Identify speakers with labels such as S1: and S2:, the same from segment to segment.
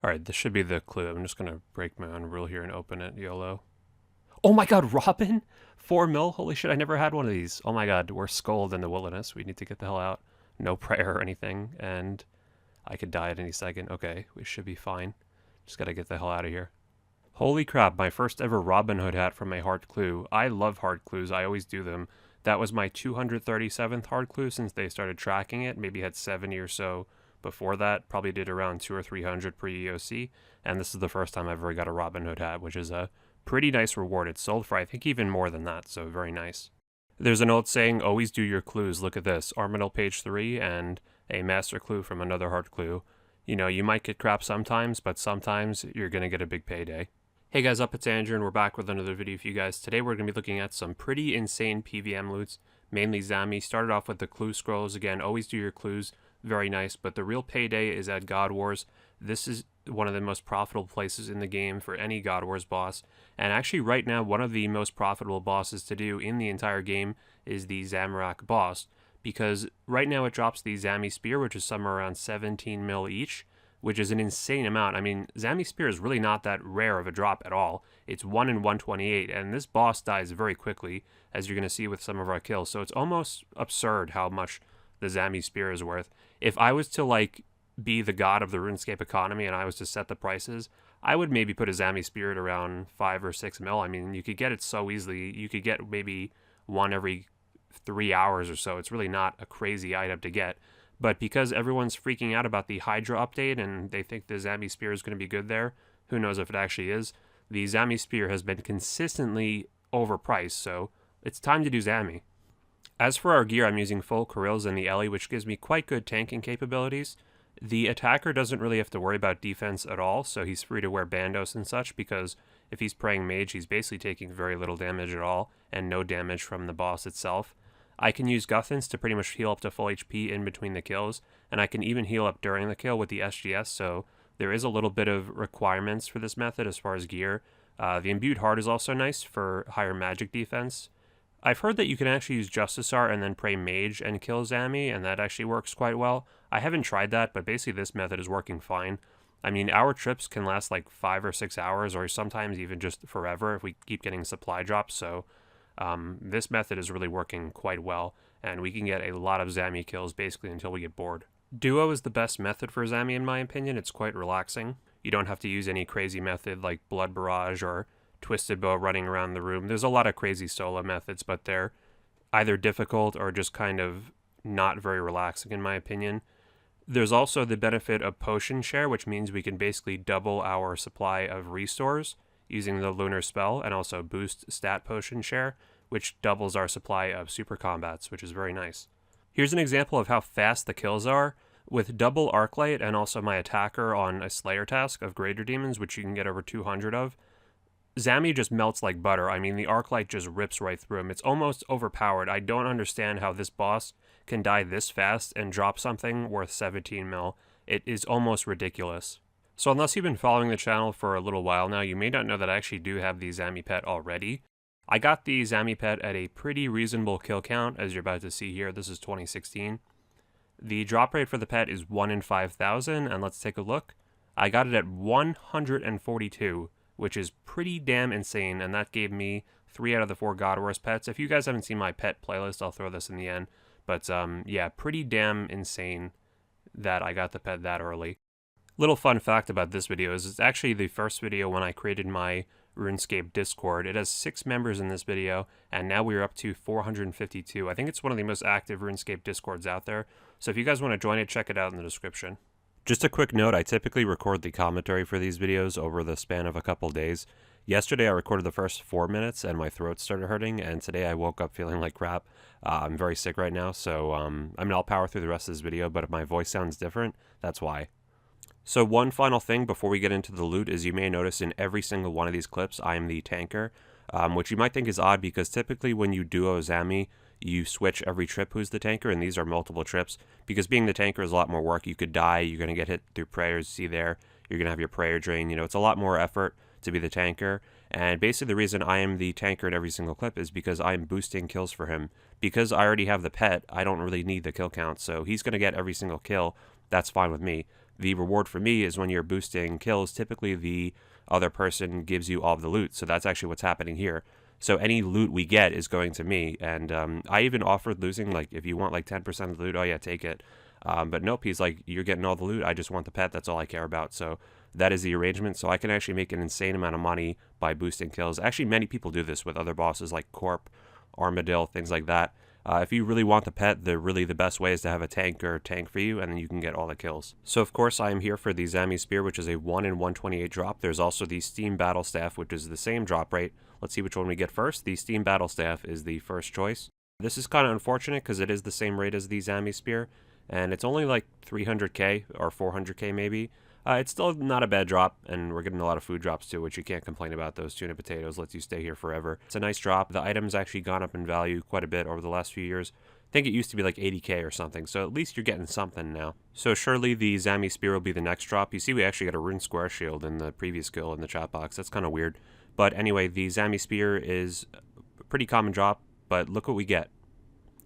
S1: Alright, this should be the clue. I'm just gonna break my own rule here and open it, YOLO. Oh my god, Robin? 4 mil? Holy shit, I never had one of these. Oh my god, we're skulled in the wilderness. We need to get the hell out. No prayer or anything, and I could die at any second. Okay, we should be fine. Just gotta get the hell out of here. Holy crap, my first ever Robin Hood hat from a hard clue. I love hard clues, I always do them. That was my 237th hard clue since they started tracking it. Maybe had 70 or so before that. Probably did around 200 or 300 pre-EOC. And this is the first time I've ever got a Robin Hood hat, which is a pretty nice reward. It sold for, I think, even more than that, so very nice. There's an old saying, always do your clues. Look at this, Armadale page 3 and a master clue from another hard clue. You know, you might get crap sometimes, but sometimes you're going to get a big payday. Hey guys, it's Andrew, and we're back with another video for you guys. Today we're going to be looking at some pretty insane PVM loots, mainly Zammy. Started off with the clue scrolls. Again, always do your clues. Very nice, but the real payday is at God Wars. This is one of the most profitable places in the game for any God Wars boss. And actually right now, one of the most profitable bosses to do in the entire game is the Zamorak boss, because right now it drops the Zammy Spear, which is somewhere around 17 mil each, which is an insane amount. I mean, Zammy Spear is really not that rare of a drop at all. It's 1 in 128, and this boss dies very quickly, as you're going to see with some of our kills. So it's almost absurd how much the Zammy Spear is worth. If I was to, like, be the god of the RuneScape economy and I was to set the prices, I would maybe put a Zammy Spear at around 5 or 6 mil. I mean, you could get it so easily. You could get maybe one every 3 hours or so. It's really not a crazy item to get. But because everyone's freaking out about the Hydra update and they think the Zammy Spear is going to be good there, who knows if it actually is, the Zammy Spear has been consistently overpriced, so it's time to do Zammy. As for our gear, I'm using full Corils in the Ellie, which gives me quite good tanking capabilities. The attacker doesn't really have to worry about defense at all, so he's free to wear bandos and such, because if he's praying mage, he's basically taking very little damage at all, and no damage from the boss itself. I can use Guthans to pretty much heal up to full HP in between the kills, and I can even heal up during the kill with the SGS, so there is a little bit of requirements for this method as far as gear. The Imbued Heart is also nice for higher magic defense. I've heard that you can actually use Justicar and then pray Mage and kill Zammy, and that actually works quite well. I haven't tried that, but basically this method is working fine. I mean, our trips can last like 5 or 6 hours, or sometimes even just forever if we keep getting supply drops, so this method is really working quite well, and we can get a lot of Zammy kills basically until we get bored. Duo is the best method for Zammy in my opinion. It's quite relaxing. You don't have to use any crazy method like Blood Barrage or Twisted Bow running around the room. There's a lot of crazy solo methods, but they're either difficult or just kind of not very relaxing in my opinion. There's also the benefit of potion share, which means we can basically double our supply of restores using the lunar spell, and also boost stat potion share, which doubles our supply of super combats, which is very nice. Here's an example of how fast the kills are. With double Arclight and also my attacker on a Slayer task of Greater Demons, which you can get over 200 of, Zammy just melts like butter. I mean, the Arclight just rips right through him. It's almost overpowered. I don't understand how this boss can die this fast and drop something worth 17 mil. It is almost ridiculous. So unless you've been following the channel for a little while now, you may not know that I actually do have the Zammy Pet already. I got the Zammy Pet at a pretty reasonable kill count, as you're about to see here. This is 2016. The drop rate for the pet is 1 in 5,000, and let's take a look. I got it at 142. Which is pretty damn insane, and that gave me 3 out of the 4 God Wars pets. If you guys haven't seen my pet playlist, I'll throw this in the end. But yeah, pretty damn insane that I got the pet that early. Little fun fact about this video is it's actually the first video when I created my RuneScape Discord. It has 6 members in this video, and now we're up to 452. I think it's one of the most active RuneScape Discords out there. So if you guys want to join it, check it out in the description. Just a quick note, I typically record the commentary for these videos over the span of a couple days. Yesterday I recorded the first 4 minutes and my throat started hurting, and today I woke up feeling like crap. I'm very sick right now, so I mean, I'll power through the rest of this video, but if my voice sounds different, that's why. So one final thing before we get into the loot is you may notice in every single one of these clips I am the tanker, which you might think is odd because typically when you duo Zammy, you switch every trip who's the tanker, and these are multiple trips, because being the tanker is a lot more work. You could die, you're going to get hit through prayers, see there, you're going to have your prayer drain, you know, it's a lot more effort to be the tanker, and basically the reason I am the tanker in every single clip is because I'm boosting kills for him. Because I already have the pet, I don't really need the kill count, so he's going to get every single kill, that's fine with me. The reward for me is when you're boosting kills, typically the other person gives you all of the loot. So that's actually what's happening here. So any loot we get is going to me. And I even offered losing, like, if you want like 10% of the loot, oh yeah, take it. But nope, he's like, you're getting all the loot. I just want the pet. That's all I care about. So that is the arrangement. So I can actually make an insane amount of money by boosting kills. Actually, many people do this with other bosses like Corp, Armadillo, things like that. If you really want the pet, the best way is to have a tanker tank for you, and then you can get all the kills. So of course I am here for the Zammy Spear, which is a 1 in 128 drop. There's also the Steam Battle Staff, which is the same drop rate. Let's see which one we get first. The Steam Battle Staff is the first choice. This is kind of unfortunate because it is the same rate as the Zammy Spear, and it's only like 300k or 400k maybe. It's still not a bad drop, and we're getting a lot of food drops too, which you can't complain about. Those tuna potatoes lets you stay here forever. It's a nice drop. The item's actually gone up in value quite a bit over the last few years. I think it used to be like 80k or something, so at least you're getting something now. So surely the Zammy Spear will be the next drop. You see we actually got a Rune Square Shield in the previous skill in the chat box. That's kind of weird. But anyway, the Zammy Spear is a pretty common drop, but look what we get.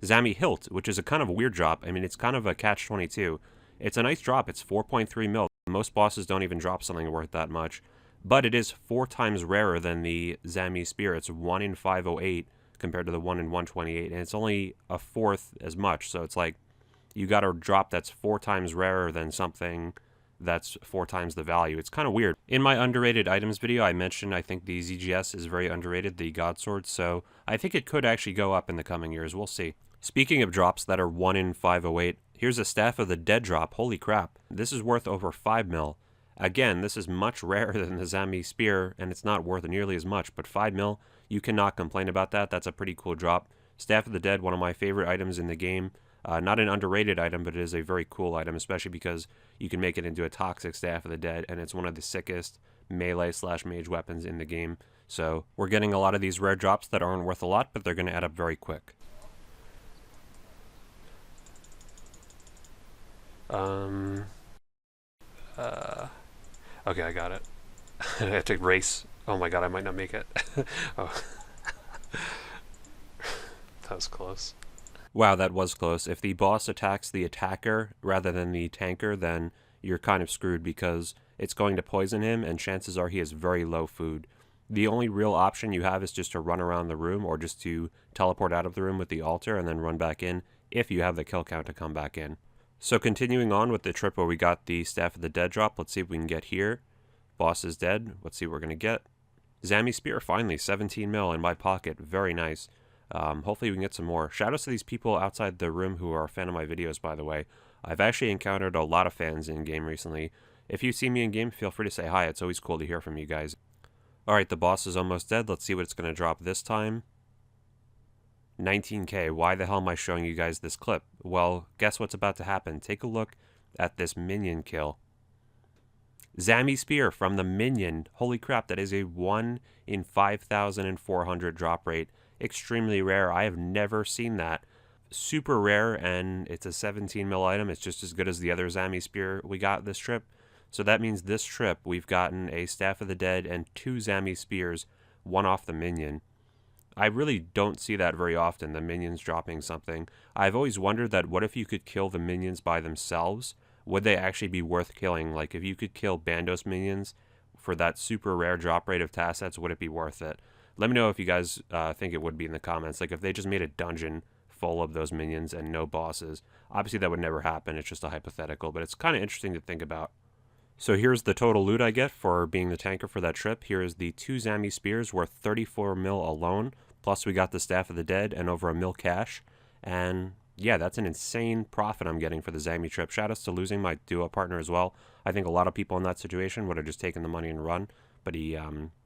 S1: Zammy Hilt, which is a kind of a weird drop. I mean, it's kind of a catch-22. It's a nice drop. It's 4.3 mil. Most bosses don't even drop something worth that much, but it is 4 times rarer than the Zammy Spear. It's 1 in 508 compared to the 1 in 128, and it's only a fourth as much. So it's like you got a drop that's 4 times rarer than something that's 4 times the value. It's kind of weird. In my underrated items video, I mentioned I think the ZGS is very underrated, the God Sword, so I think it could actually go up in the coming years. We'll see. Speaking of drops that are 1 in 508, here's a Staff of the Dead drop. Holy crap. This is worth over 5 mil. Again, this is much rarer than the Zammy Spear, and it's not worth nearly as much, but 5 mil, you cannot complain about that. That's a pretty cool drop. Staff of the Dead, one of my favorite items in the game. Not an underrated item, but it is a very cool item, especially because you can make it into a toxic Staff of the Dead, and it's one of the sickest melee/mage weapons in the game. So we're getting a lot of these rare drops that aren't worth a lot, but they're going to add up very quick. Okay, I got it. I have to race. Oh my god, I might not make it. Oh. That was close. Wow, that was close. If the boss attacks the attacker rather than the tanker, then you're kind of screwed because it's going to poison him, and chances are he has very low food. The only real option you have is just to run around the room or just to teleport out of the room with the altar and then run back in if you have the kill count to come back in. So continuing on with the trip where we got the Staff of the Dead drop, let's see if we can get here. Boss is dead. Let's see what we're going to get. Zammy Spear, finally, 17 mil in my pocket. Very nice. Hopefully we can get some more. Shout outs to these people outside the room who are a fan of my videos, by the way. I've actually encountered a lot of fans in-game recently. If you see me in-game, feel free to say hi. It's always cool to hear from you guys. Alright, the boss is almost dead. Let's see what it's going to drop this time. 19k. Why the hell am I showing you guys this clip? Well, guess what's about to happen. Take a look at this minion kill. Zammy Spear from the minion. Holy crap, that is a 1 in 5,400 drop rate. Extremely rare. I have never seen that. Super rare, and it's a 17 mil item. It's just as good as the other Zammy Spear we got this trip. So that means this trip we've gotten a Staff of the Dead and 2 Zammy Spears, one off the minion. I really don't see that very often, the minions dropping something. I've always wondered that what if you could kill the minions by themselves? Would they actually be worth killing? Like, if you could kill Bandos minions for that super rare drop rate of Tassets, would it be worth it? Let me know if you guys think it would be in the comments. Like, if they just made a dungeon full of those minions and no bosses. Obviously, that would never happen. It's just a hypothetical, but it's kind of interesting to think about. So here's the total loot I get for being the tanker for that trip. Here is the 2 Zammy Spears worth 34 mil alone. Plus, we got the Staff of the Dead and over 1 mil cash. And yeah, that's an insane profit I'm getting for the Zammy trip. Shoutouts to losing my duo partner as well. I think a lot of people in that situation would have just taken the money and run, but he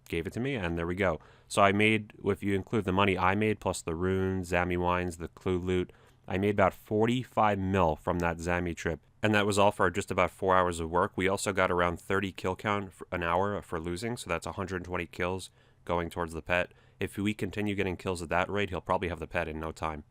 S1: gave it to me, and there we go. So I made, if you include the money I made, plus the runes, Zammy wines, the clue loot, I made about 45 mil from that Zammy trip. And that was all for just about 4 hours of work. We also got around 30 kill count an hour for losing, so that's 120 kills going towards the pet. If we continue getting kills at that rate, he'll probably have the pet in no time.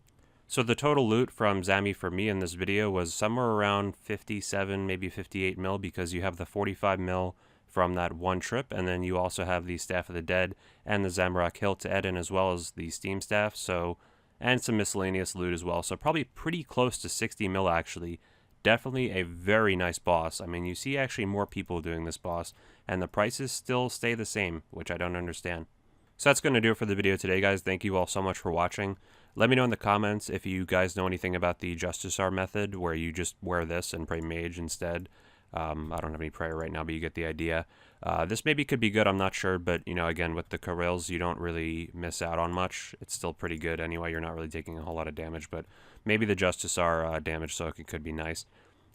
S1: So the total loot from Zammy for me in this video was somewhere around 57, maybe 58 mil, because you have the 45 mil from that one trip, and then you also have the Staff of the Dead and the Zamorak Hilt to add in, as well as the Steam Staff, so, and some miscellaneous loot as well. So probably pretty close to 60 mil actually.
S2: definitely a very nice boss. I mean, you see actually more people doing this boss, and the prices still stay the same, which I don't understand. So that's going to do it for the video today, guys. Thank you all so much for watching. Let me know in the comments if you guys know anything about the Justice R method, where you just wear this and pray mage instead. I don't have any prayer right now, but you get the idea. This maybe could be good, I'm not sure, but, you know, again, with the Corils, you don't really miss out on much. It's still pretty good anyway. You're not really taking a whole lot of damage, but maybe the Justice R damage soak, it could be nice.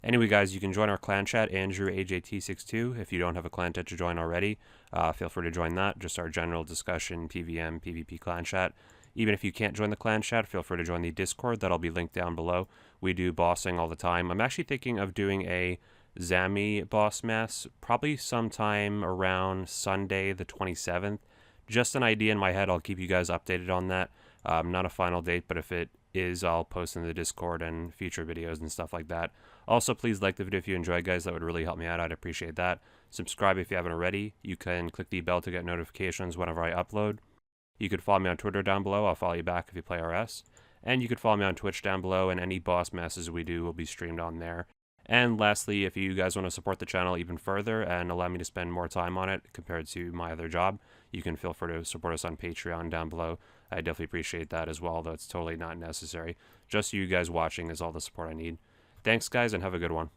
S2: Anyway, guys, you can join our clan chat, AndrewAJT62. If you don't have a clan chat to join already, feel free to join that. Just our general discussion, PvM, PvP clan chat. Even if you can't join the clan chat, feel free to join the Discord. That'll be linked down below. We do bossing all the time. I'm actually thinking of doing a Zammy boss mass, probably sometime around Sunday the 27th. Just an idea in my head. I'll keep you guys updated on that. Not a final date, but if it is, I'll post in the Discord and future videos and stuff like that. Also, please like the video if you enjoyed, guys. That would really help me out. I'd appreciate that. Subscribe if you haven't already. You can click the bell to get notifications whenever I upload. You could follow me on Twitter down below. I'll follow you back if you play RS. And you could follow me on Twitch down below, and any boss masses we do will be streamed on there. And lastly, if you guys want to support the channel even further and allow me to spend more time on it compared to my other job, you can feel free to support us on Patreon down below. I definitely appreciate that as well, though it's totally not necessary. Just you guys watching is all the support I need. Thanks, guys, and have a good one.